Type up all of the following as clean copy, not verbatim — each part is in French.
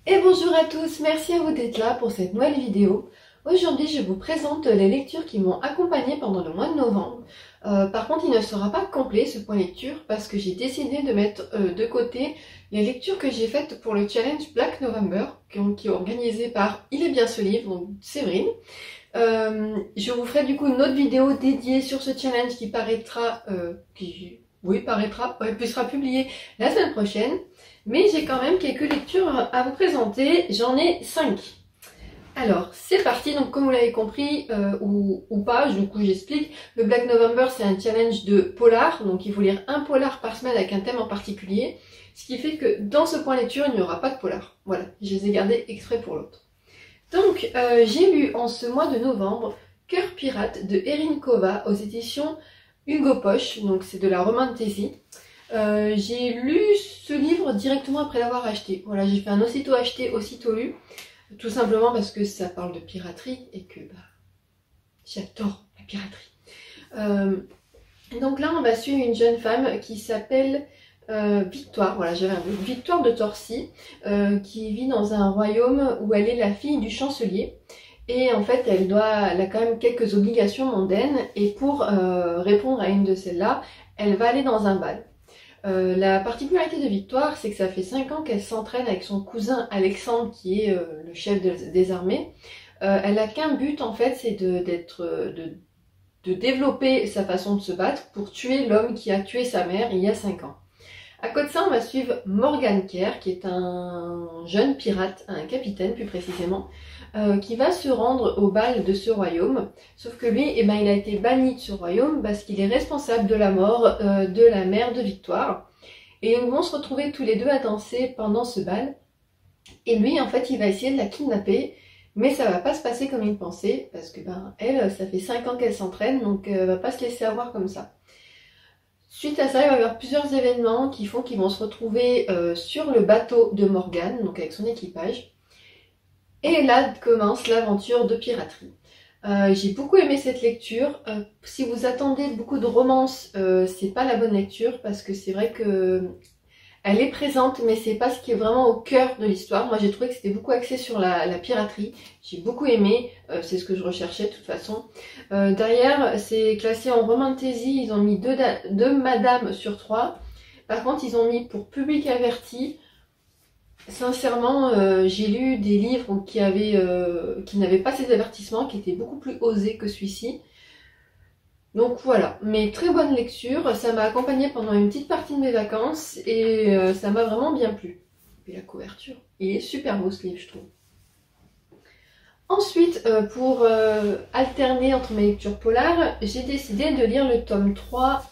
Et bonjour à tous, merci à vous d'être là pour cette nouvelle vidéo. Aujourd'hui je vous présente les lectures qui m'ont accompagnée pendant le mois de novembre. Par contre il ne sera pas complet ce point lecture parce que j'ai décidé de mettre de côté les lectures que j'ai faites pour le challenge Black November qui est organisé par Il est bien ce livre, donc Séverine. Je vous ferai du coup une autre vidéo dédiée sur ce challenge qui paraîtra, puis sera publiée la semaine prochaine. Mais j'ai quand même quelques lectures à vous présenter, j'en ai 5. Alors, c'est parti, donc comme vous l'avez compris, ou pas, du coup j'explique. Le Black November, c'est un challenge de polar, donc il faut lire un polar par semaine avec un thème en particulier. Ce qui fait que dans ce point lecture, il n'y aura pas de polar. Voilà, je les ai gardés exprès pour l'autre. Donc, j'ai lu en ce mois de novembre Cœur pirate de Erin Kova aux éditions Hugo Poche, donc c'est de la romantasy. J'ai lu ce livre directement après l'avoir acheté. Voilà, j'ai fait un aussitôt acheté, aussitôt lu. Tout simplement parce que ça parle de piraterie et que j'adore la piraterie. Donc là, on va suivre une jeune femme qui s'appelle Victoire. Voilà, j'avais un mot. Victoire de Torcy, qui vit dans un royaume où elle est la fille du chancelier. Et en fait, elle a quand même quelques obligations mondaines. Et pour répondre à une de celles-là, elle va aller dans un bal. La particularité de Victoire, c'est que ça fait 5 ans qu'elle s'entraîne avec son cousin Alexandre, qui est le chef des armées. Elle n'a qu'un but en fait, c'est de développer sa façon de se battre pour tuer l'homme qui a tué sa mère il y a 5 ans. À côté de ça, on va suivre Morgan Kerr, qui est un jeune pirate, un capitaine plus précisément, qui va se rendre au bal de ce royaume. Sauf que lui, il a été banni de ce royaume parce qu'il est responsable de la mort de la mère de Victoire. Et ils vont se retrouver tous les deux à danser pendant ce bal. Et lui, en fait, il va essayer de la kidnapper, mais ça va pas se passer comme il pensait, parce que elle, ça fait 5 ans qu'elle s'entraîne, donc elle va pas se laisser avoir comme ça. Suite à ça, il va y avoir plusieurs événements qui font qu'ils vont se retrouver sur le bateau de Morgan, donc avec son équipage. Et là commence l'aventure de piraterie. J'ai beaucoup aimé cette lecture. Si vous attendez beaucoup de romance, c'est pas la bonne lecture parce que c'est vrai que elle est présente, mais c'est pas ce qui est vraiment au cœur de l'histoire. Moi j'ai trouvé que c'était beaucoup axé sur la piraterie. J'ai beaucoup aimé, c'est ce que je recherchais de toute façon. Derrière, c'est classé en romantasy, ils ont mis 2 madames sur 3. Par contre, ils ont mis pour public averti. Sincèrement, j'ai lu des livres qui n'avaient pas ces avertissements, qui étaient beaucoup plus osés que celui-ci. Donc voilà, mais très bonne lecture, ça m'a accompagnée pendant une petite partie de mes vacances et ça m'a vraiment bien plu. Et la couverture, il est super beau ce livre, je trouve. Ensuite, pour alterner entre mes lectures polars, j'ai décidé de lire le tome 3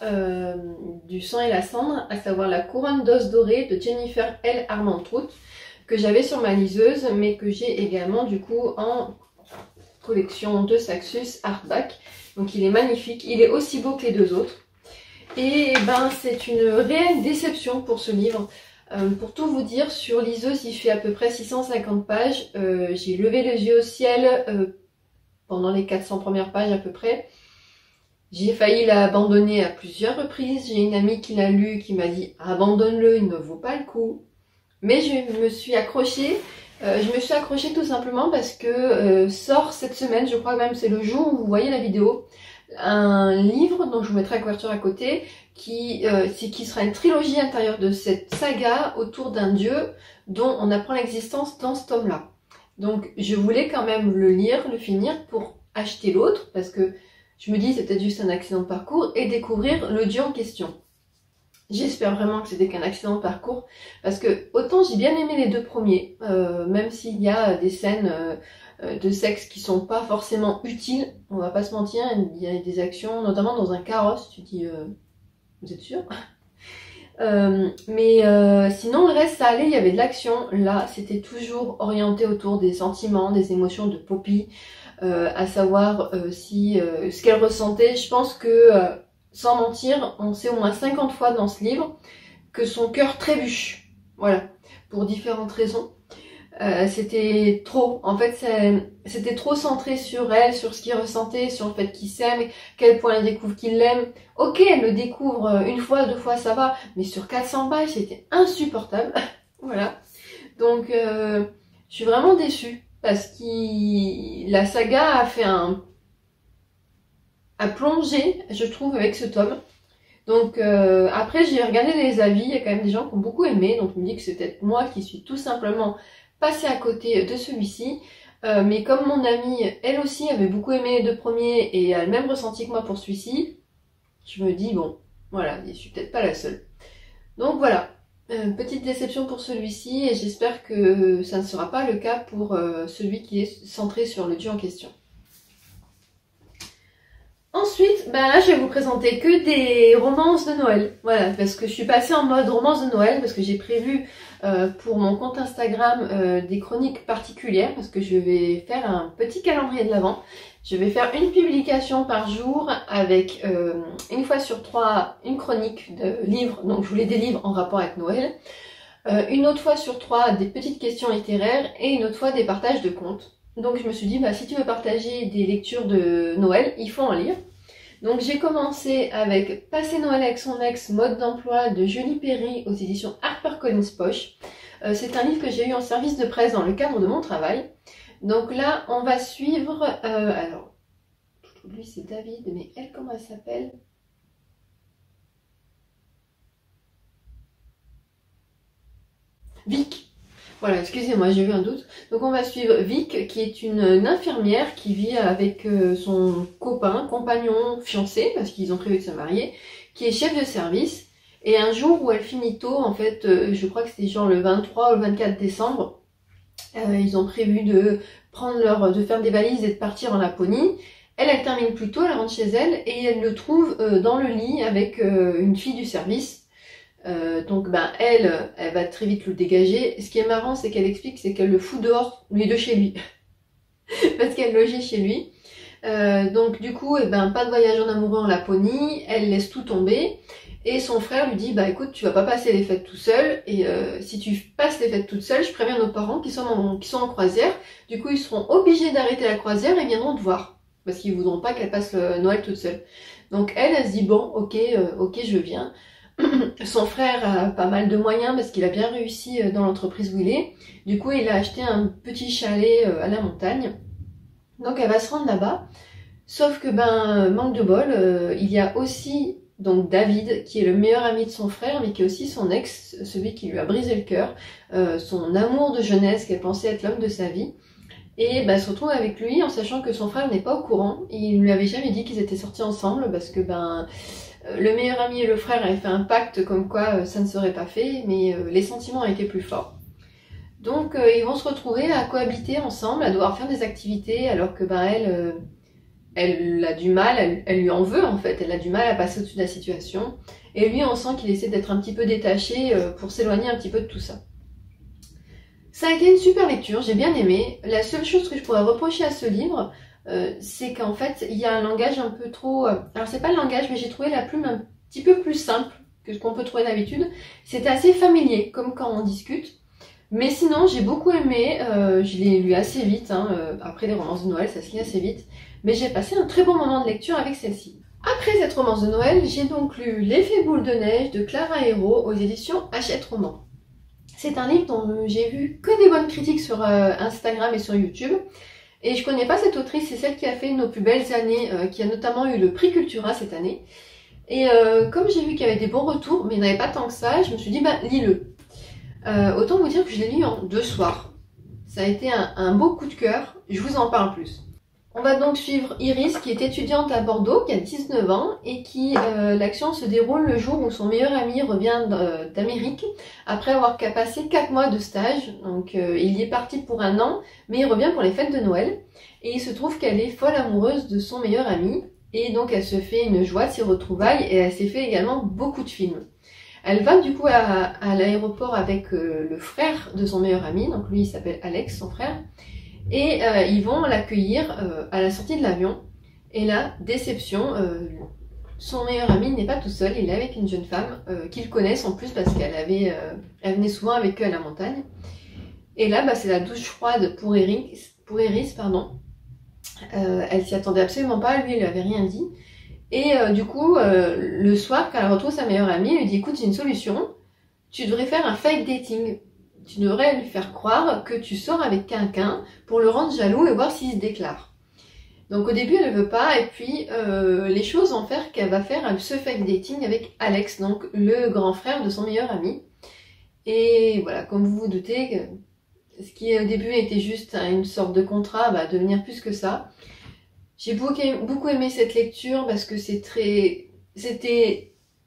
du Sang et la Cendre, à savoir La Couronne d'os doré de Jennifer L. Armentrout, que j'avais sur ma liseuse, mais que j'ai également du coup en collection de Saxus Hardback. Donc il est magnifique, il est aussi beau que les 2 autres. Et c'est une réelle déception pour ce livre. Pour tout vous dire, sur liseuse, il fait à peu près 650 pages. J'ai levé les yeux au ciel pendant les 400 premières pages à peu près. J'ai failli l'abandonner à plusieurs reprises. J'ai une amie qui l'a lu qui m'a dit « Abandonne-le, il ne vaut pas le coup ». Mais je me suis accrochée. Tout simplement parce que sort cette semaine, je crois même c'est le jour où vous voyez la vidéo, un livre, dont je vous mettrai la couverture à côté, qui sera une trilogie intérieure de cette saga autour d'un dieu dont on apprend l'existence dans ce tome-là. Donc je voulais quand même le lire, le finir pour acheter l'autre, parce que je me dis c'est peut-être juste un accident de parcours, et découvrir le dieu en question. J'espère vraiment que c'était qu'un accident de parcours, parce que autant j'ai bien aimé les 2 premiers, même s'il y a des scènes de sexe qui sont pas forcément utiles, on va pas se mentir, il y a des actions, notamment dans un carrosse, tu dis vous êtes sûr? Sinon le reste ça allait, il y avait de l'action. Là c'était toujours orienté autour des sentiments, des émotions de Poppy, à savoir ce qu'elle ressentait. Je pense que sans mentir, on sait au moins 50 fois dans ce livre que son cœur trébuche, voilà, pour différentes raisons. C'était trop, en fait c'était trop centré sur elle, sur ce qu'il ressentait, sur le fait qu'il s'aime, quel point elle découvre qu'il l'aime. Ok, elle le découvre 1 fois, 2 fois, ça va, mais sur 400 pages c'était insupportable. Voilà, donc Je suis vraiment déçue parce que la saga a plongé, je trouve, avec ce tome. Donc après j'ai regardé les avis, il y a quand même des gens qui ont beaucoup aimé, donc je me dis que c'est peut-être moi qui suis tout simplement passée à côté de celui-ci. Mais comme mon amie, elle aussi, avait beaucoup aimé les deux premiers et a le même ressenti que moi pour celui-ci, je me dis bon, voilà, je suis peut-être pas la seule. Donc voilà, petite déception pour celui-ci et j'espère que ça ne sera pas le cas pour celui qui est centré sur le dieu en question. Ensuite, ben là je vais vous présenter que des romances de Noël. Voilà, parce que je suis passée en mode romance de Noël, parce que j'ai prévu pour mon compte Instagram des chroniques particulières, parce que je vais faire un petit calendrier de l'Avent. Je vais faire une publication par jour avec une fois sur 3 une chronique de livres, donc je voulais des livres en rapport avec Noël. Une autre fois sur 3 des petites questions littéraires et une autre fois des partages de contes. Donc je me suis dit, bah, si tu veux partager des lectures de Noël, il faut en lire. Donc j'ai commencé avec Passer Noël avec son ex, mode d'emploi de Julie Perry aux éditions HarperCollins Poche. C'est un livre que j'ai eu en service de presse dans le cadre de mon travail. Donc là, on va suivre... alors, lui c'est David, mais elle, comment elle s'appelle ? Vic. Voilà, excusez-moi, j'ai eu un doute. Donc on va suivre Vic, qui est une infirmière qui vit avec son compagnon, fiancé, parce qu'ils ont prévu de se marier, qui est chef de service. Et un jour où elle finit tôt, en fait, je crois que c'était genre le 23 ou le 24 décembre, ils ont prévu de faire des valises et de partir en Laponie. Elle termine plus tôt, elle rentre chez elle et elle le trouve dans le lit avec une fille du service. Donc ben elle va très vite le dégager. Ce qui est marrant, c'est qu'elle explique, c'est qu'elle le fout dehors, lui de chez lui, parce qu'elle logeait chez lui. Donc du coup, pas de voyage en amoureux en Laponie, elle laisse tout tomber. Et son frère lui dit, bah écoute, tu vas pas passer les fêtes tout seul, et si tu passes les fêtes toute seule, je préviens nos parents qui sont en croisière. Du coup, ils seront obligés d'arrêter la croisière et viendront te voir, parce qu'ils voudront pas qu'elle passe le Noël toute seule. Donc elle se dit, bon, ok, je viens. Son frère a pas mal de moyens parce qu'il a bien réussi dans l'entreprise où il est. Du coup, il a acheté un petit chalet à la montagne. Donc elle va se rendre là-bas. Sauf que manque de bol, il y a aussi donc David qui est le meilleur ami de son frère, mais qui est aussi son ex, celui qui lui a brisé le cœur, son amour de jeunesse qu'elle pensait être l'homme de sa vie. Et elle se retrouve avec lui en sachant que son frère n'est pas au courant. Il ne lui avait jamais dit qu'ils étaient sortis ensemble parce que le meilleur ami et le frère avaient fait un pacte comme quoi ça ne serait pas fait, mais les sentiments étaient plus forts. Donc ils vont se retrouver à cohabiter ensemble, à devoir faire des activités, alors que elle a du mal, elle lui en veut en fait, elle a du mal à passer au-dessus de la situation. Et lui, on sent qu'il essaie d'être un petit peu détaché pour s'éloigner un petit peu de tout ça. Ça a été une super lecture, j'ai bien aimé. La seule chose que je pourrais reprocher à ce livre, c'est qu'en fait, il y a un langage un peu trop... alors c'est pas le langage, mais j'ai trouvé la plume un petit peu plus simple que ce qu'on peut trouver d'habitude. C'était assez familier, comme quand on discute. Mais sinon, j'ai beaucoup aimé, je l'ai lu assez vite, après les romances de Noël, ça se lit assez vite. Mais j'ai passé un très bon moment de lecture avec celle-ci. Après cette romance de Noël, j'ai donc lu L'effet boule de neige de Clara Hérault aux éditions Hachette Roman. C'est un livre dont j'ai vu que des bonnes critiques sur Instagram et sur YouTube. Et je connais pas cette autrice, c'est celle qui a fait Nos plus belles années, qui a notamment eu le prix Cultura cette année. Et comme j'ai vu qu'il y avait des bons retours, mais il n'y en avait pas tant que ça, je me suis dit, lis-le. Autant vous dire que je l'ai lu en 2 soirs. Ça a été un beau coup de cœur, je vous en parle plus. On va donc suivre Iris, qui est étudiante à Bordeaux, qui a 19 ans, et qui, l'action se déroule le jour où son meilleur ami revient d'Amérique, après avoir passé 4 mois de stage. Donc il y est parti pour 1 an, mais il revient pour les fêtes de Noël. Et il se trouve qu'elle est folle amoureuse de son meilleur ami, et donc elle se fait une joie de ses retrouvailles, et elle s'est fait également beaucoup de films. Elle va du coup à l'aéroport avec le frère de son meilleur ami, donc lui il s'appelle Alex, son frère, et ils vont l'accueillir à la sortie de l'avion. Et là, déception, son meilleur ami n'est pas tout seul, il est avec une jeune femme qu'ils connaissent en plus parce elle venait souvent avec eux à la montagne. Et là, c'est la douche froide pour Iris, pardon. Elle s'y attendait absolument pas, lui il lui avait rien dit. Et du coup, le soir, quand elle retrouve sa meilleure amie, elle lui dit, écoute, j'ai une solution, tu devrais faire un fake dating. tu devrais lui faire croire que tu sors avec quelqu'un pour le rendre jaloux et voir s'il se déclare. Donc au début elle ne veut pas, et puis les choses vont faire qu'elle va faire un pseudo-fake dating avec Alex, donc le grand frère de son meilleur ami. Et voilà, comme vous vous doutez, ce qui au début était juste une sorte de contrat va devenir plus que ça. J'ai beaucoup aimé cette lecture parce que c'était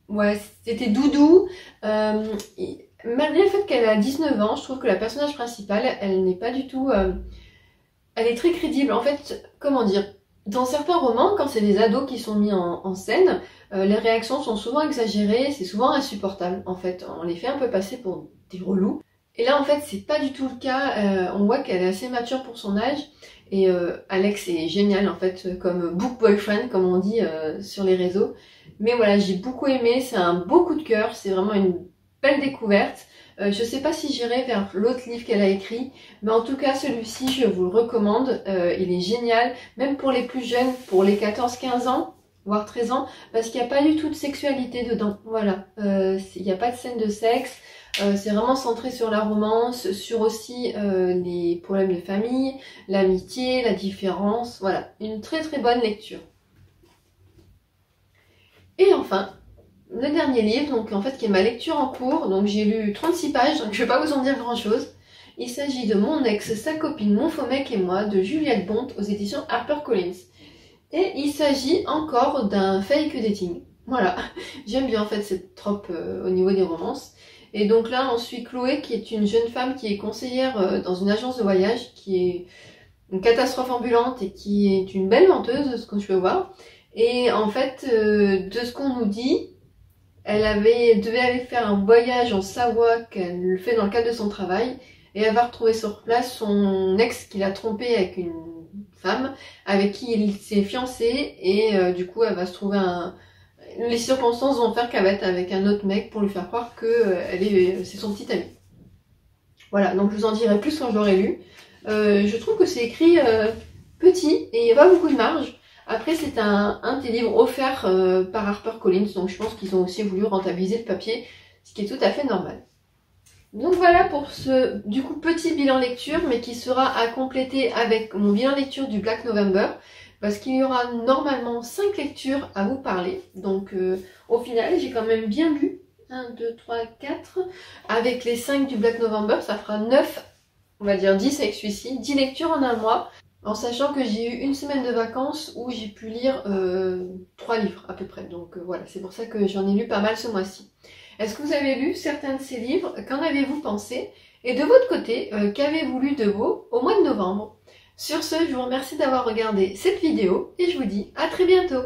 doudou. Malgré le fait qu'elle a 19 ans, je trouve que la personnage principale, elle n'est pas du tout... elle est très crédible. En fait, comment dire, dans certains romans, quand c'est des ados qui sont mis en scène, les réactions sont souvent exagérées, c'est souvent insupportable. En fait, on les fait un peu passer pour des relous. Et là, en fait, c'est pas du tout le cas. On voit qu'elle est assez mature pour son âge. Et Alex est génial, en fait, comme book boyfriend, comme on dit sur les réseaux. Mais voilà, j'ai beaucoup aimé. C'est un beau coup de cœur. C'est vraiment une belle découverte. Je sais pas si j'irai vers l'autre livre qu'elle a écrit, mais en tout cas celui-ci je vous le recommande, il est génial, même pour les plus jeunes, pour les 14-15 ans, voire 13 ans, parce qu'il n'y a pas du tout de sexualité dedans, voilà, il n'y a pas de scène de sexe, c'est vraiment centré sur la romance, sur aussi les problèmes de famille, l'amitié, la différence, voilà, une très très bonne lecture. Et enfin, le dernier livre, donc en fait qui est ma lecture en cours, donc j'ai lu 36 pages, donc je vais pas vous en dire grand chose. Il s'agit de Mon ex, sa copine, mon faux mec et moi, de Juliette Bont aux éditions HarperCollins. Et il s'agit encore d'un fake dating. Voilà, j'aime bien en fait cette trope au niveau des romances. Et donc là on suit Chloé qui est une jeune femme qui est conseillère dans une agence de voyage, qui est une catastrophe ambulante et qui est une belle menteuse de ce que je peux voir. Et en fait, de ce qu'on nous dit, devait aller faire un voyage en Savoie qu'elle fait dans le cadre de son travail, et elle va retrouver sur place son ex qui l'a trompé avec une femme avec qui il s'est fiancé, et du coup elle va se trouver les circonstances vont faire qu'elle va être avec un autre mec pour lui faire croire que c'est son petit ami. Voilà, donc je vous en dirai plus quand j'aurai lu. Je trouve que c'est écrit petit et il n'y a pas beaucoup de marge. Après, c'est un des livres offerts par HarperCollins, donc je pense qu'ils ont aussi voulu rentabiliser le papier, ce qui est tout à fait normal. Donc voilà pour ce, du coup, petit bilan lecture, mais qui sera à compléter avec mon bilan lecture du Black November, parce qu'il y aura normalement 5 lectures à vous parler. Donc au final, j'ai quand même bien lu. 1, 2, 3, 4. Avec les 5 du Black November, ça fera 9, on va dire 10 avec celui-ci, 10 lectures en un mois. En sachant que j'ai eu une semaine de vacances où j'ai pu lire 3 livres à peu près. Donc voilà, c'est pour ça que j'en ai lu pas mal ce mois-ci. Est-ce que vous avez lu certains de ces livres? Qu'en avez-vous pensé? Et de votre côté, qu'avez-vous lu de beau au mois de novembre? Sur ce, je vous remercie d'avoir regardé cette vidéo et je vous dis à très bientôt.